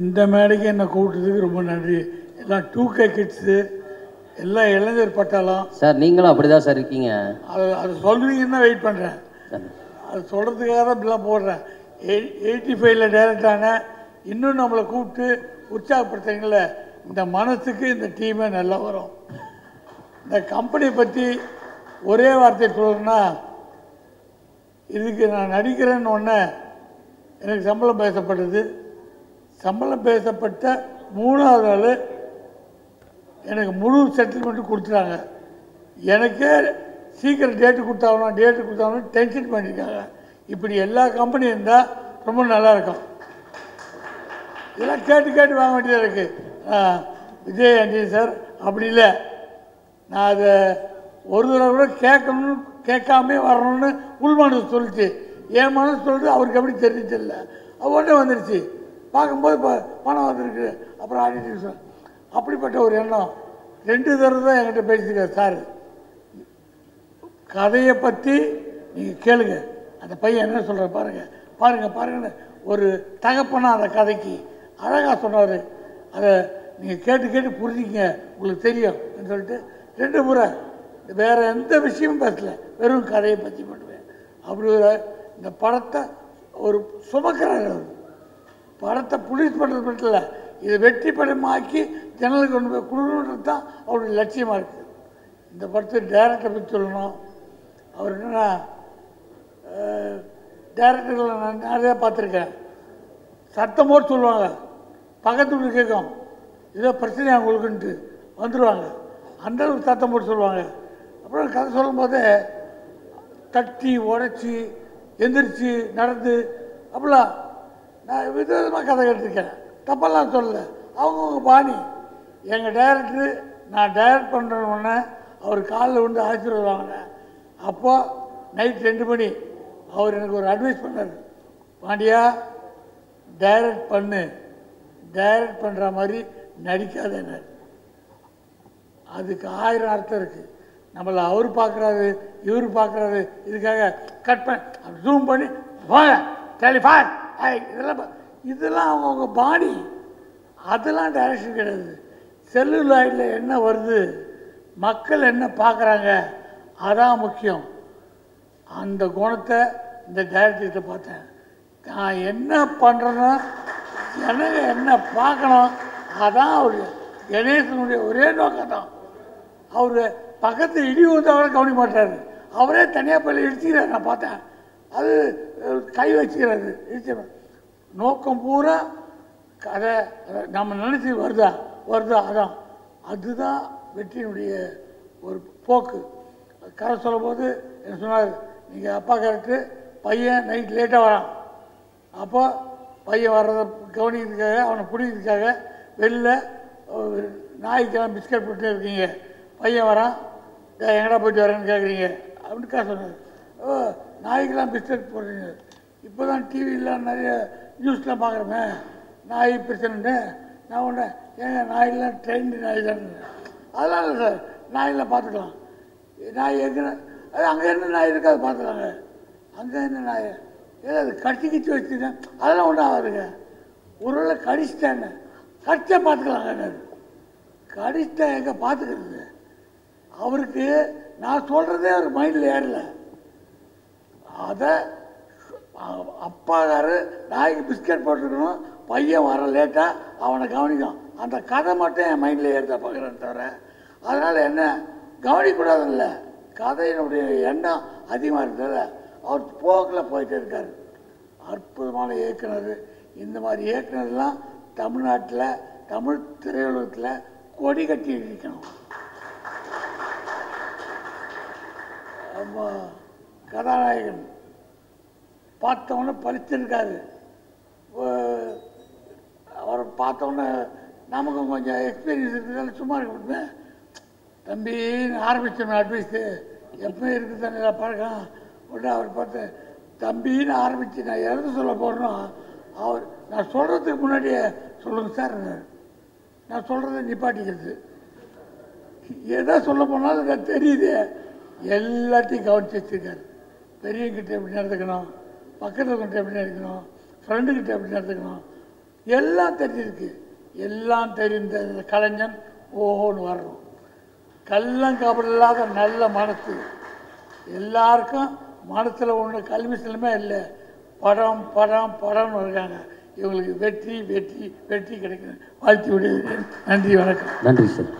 இந்த மேடைக்கு என்னை கூப்பிட்டதுக்கு ரொம்ப நன்றி. எல்லாம் 2K கிட்ஸு, எல்லாம் இளைஞர் பட்டாளம். சார் நீங்களும் அப்படிதான் சார் இருக்கீங்க. அது சொல்கிறீங்கன்னா வெயிட் பண்ணுறேன். அது சொல்கிறதுக்காக தான் இப்படிலாம் போடுறேன். 85ல் டைரக்ட் ஆனேன். இன்னும் நம்மளை கூப்பிட்டு உற்சாகப்படுத்துறீங்கள, இந்த மனசுக்கு இந்த டீமே நல்லா வரும். இந்த கம்பெனியை பற்றி ஒரே வார்த்தை சொல்லணும்னா, இதுக்கு நான் நடிக்கிறேன்னு ஒன்று எனக்கு சம்பளம் பேசப்பட்டது. சம்பளம் பேசப்பட்ட 3வது நாள் எனக்கு முழு செட்டில்மெண்ட்டு கொடுத்துட்டாங்க. எனக்கே சீக்கிரம் டேட்டு கொடுத்தாங்கன்னு டென்ஷன் பண்ணியிருக்காங்க. இப்படி எல்லா கம்பெனியும் இருந்தால் ரொம்ப நல்லாயிருக்கும். இதெல்லாம் கேட்டு வாங்க வேண்டியதாக இருக்குது. விஜய் ஆண்டி சார் அப்படி இல்லை, நான் அதை ஒரு தடவை கூட கேட்காமே வரணும்னு உள் மனசு சொல்லிச்சு. என் மனசு சொல்லிட்டு அவருக்கு எப்படி தெரிஞ்சு இல்லை, உடனே வந்துடுச்சு. பார்க்கும்போது இப்போ பணம் வந்துருக்கு, அப்புறம் ஆடிட்டு சார் அப்படிப்பட்ட ஒரு எண்ணம் 2 தடவை தான் என்கிட்ட பேசியிருக்காரு சார். கதையை பற்றி நீங்கள் கேளுங்க, அந்த பையன் என்ன சொல்கிற பாருங்கன்னு ஒரு தகப்பனா அந்த கதைக்கு அழகாக சொன்னார். அதை நீங்கள் கேட்டு புரிஞ்சிங்க, உங்களுக்கு தெரியும் சொல்லிட்டு 2 முறை வேறு எந்த விஷயமும் பேசலை, வெறும் கதையை பற்றி பண்ணுவேன். அப்படி இந்த படத்தை ஒரு சுமக்கிறார். படத்தை புலிஸ் பண்ணுறது மட்டும் இல்லை, இதை வெற்றி படமாக்கி ஜனலுக்கு கொண்டு போய் கொடுக்கணுன்றது தான் அவருடைய லட்சியமாக இருக்குது. இந்த படத்தை டைரக்டரை பற்றி சொல்லணும். அவர் என்னென்னா, டைரக்டர்களை நான் நிறையா பார்த்துருக்கேன். சத்தம் போட்டு சொல்லுவாங்க, பக்கத்து வீடு கேட்கும், ஏதோ பிரச்சனை அவங்களுக்குன்ட்டு வந்துடுவாங்க. அந்தளவுக்கு சத்தம் போட்டு சொல்லுவாங்க. அப்புறம் கதை சொல்லும் போதே தட்டி உடச்சி எந்திரிச்சு நடந்து அப்படிலாம் நான் விதவிதமாக கதை கேட்டிருக்கேன். தப்பெல்லாம் சொல்லலை, அவங்கவுங்க பாணி. எங்கள் டைரக்டரு நான் டைரக்ட் பண்ணுறோன்னே அவர் காலில் வந்து ஆசீர்வாதம் வாங்கினேன். அப்போது நைட் 2 மணி அவர் எனக்கு ஒரு அட்வைஸ் பண்ணார், பாண்டியா டைரக்ட் பண்ணுற மாதிரி நடிக்காதேன்னு. அதுக்கு 1000 அர்த்தம் இருக்குது. நம்மளை அவர் பார்க்குறாரு, இவர் பார்க்குறாரு, இதுக்காக கட் பண்ணி ஜூம் பண்ணி வாங்க டெலிஃபான் இதெல்லாம் அவங்கவுங்க பாணி. அதெல்லாம் டைரக்ஷன் கிடையாது. செல்லுலாய்டில் என்ன வருது, மக்கள் என்ன பார்க்குறாங்க, அதான் முக்கியம். அந்த குணத்தை இந்த டைரக்டர்கிட்ட பார்த்தேன். நான் என்ன பண்ணுறேன்னா எனக்கு என்ன பார்க்கணும், அதான் அவர் கணேசனுடைய ஒரே நோக்கம் தான். அவர் பக்கத்து இடி வந்தவரை கவனிக்க மாட்டார், அவரே தனியாக போய் இடிச்சுக்கிறார். நான் பார்த்தேன், அது கை வச்சுக்கிறாரு இடிச்ச நோக்கம் பூரா கதை நம்ம நினச்சி வருதா அதுதான் வெற்றியினுடைய ஒரு போக்கு. கதை சொல்லும் போது என்ன சொன்னார், நீங்கள் அப்பா கரெக்டு, பையன் நைட் லேட்டாக வரான். அப்போ பையன் வர்றதை கவனிக்கிறதுக்காக, அவனை பிடிக்கிறதுக்காக வெளில நாய்க்கெல்லாம் பிஸ்கட் போட்டு இருக்கீங்க, பையன் வரான், எங்கடா போயிட்டு வரேன்னு கேட்குறீங்க அப்படின்னுக்கா சொன்னார். ஓ நாய்க்கெல்லாம் பிஸ்கட் போடுறீங்க, இப்போ தான் டிவியில் நிறைய நியூஸ்லாம் பார்க்குறோமே நாய் பிரச்சனைன்னு. நான் ஒன்று ஏங்க நாயெல்லாம் ட்ரெயின்டு நாய் தானே, அதெல்லாம் இல்லை சார், நாயெல்லாம் பார்த்துக்கலாம். நாய் எங்கே அது அங்கே என்ன நாய் இருக்காது பார்த்துக்கலாங்க, அங்கே என்ன நாய் ஏதாவது கடிச்சு வச்சுருக்கேன், அதெல்லாம் ஒன்றும் ஆகாதுங்க. ஒருவேளை கடிச்சிட்டேன்னு கடிச்சா பார்த்துக்கலாங்க. கடிச்சிட்டா எங்கே பார்த்துக்கிறது, அவருக்கு நான் சொல்கிறதே அவர் மைண்டில் ஏறலை. அதை அப்பாக்காரு நாய்க்கு பிஸ்கட் போட்டுருக்கணும், பையன் வர லேட்டாக அவனை கவனிக்கும், அந்த கதை மட்டும் என் மைண்டில் ஏற்ற பார்க்குறேன்னு தவிர அதனால் என்ன கவனிக்கூடாதுல்ல. கதையினுடைய எண்ணம் அதிகமாக இருக்கிறத அவர் போக்கில் போயிட்டே இருக்கார். அற்புதமான இயக்குனர். இந்த மாதிரி இயக்குனர்லாம் தமிழ்நாட்டில் தமிழ் திரையுலகத்தில் கொடி கட்டி இருக்கணும். கதாநாயகன் பார்த்தவொன்னே பழிச்சிருக்காரு. அவரை பார்த்தோன்னே நமக்கு கொஞ்சம் எக்ஸ்பீரியன்ஸ் இருக்கிறதால சும்மா இருக்க முடியுமே, தம்பின்னு ஆரம்பித்தோம் அட்வைஸு எப்பவும் இருக்குது தானே பழக்கம். உடனே அவர் பார்த்து தம்பின்னு ஆரம்பித்து நான் எது சொல்ல போகிறேனோ அவர் நான் சொல்கிறதுக்கு முன்னாடியே சொல்லுங்கள் சார், நான் சொல்கிறத நிப்பாட்டிக்கிறது. எதை சொல்ல போனாலும் எனக்கு தெரியுது, எல்லாத்தையும் கவனித்து வச்சுருக்காரு. பெரியவங்கிட்ட எப்படி நடந்துக்கணும், பக்கத்தில் கிட்ட எப்படி நடக்கணும், ஃப்ரெண்டுக்கிட்ட எப்படி நடந்துக்கணும், எல்லாம் தெரிஞ்சிருக்கு. எல்லாம் தெரிந்த இந்த கலைஞன் ஓஹோன்னு வரணும். கள்ளங்கபடம் இல்லாத நல்ல மனசு, எல்லாருக்கும் மனசில் ஒன்று கல்விசலமே இல்லை. படம் படம் படம்னு இருக்காங்க. இவங்களுக்கு வெற்றி வெற்றி வெற்றி கிடைக்கணும். வாழ்த்து விடுகிறேன். நன்றி, வணக்கம். நன்றி சார்.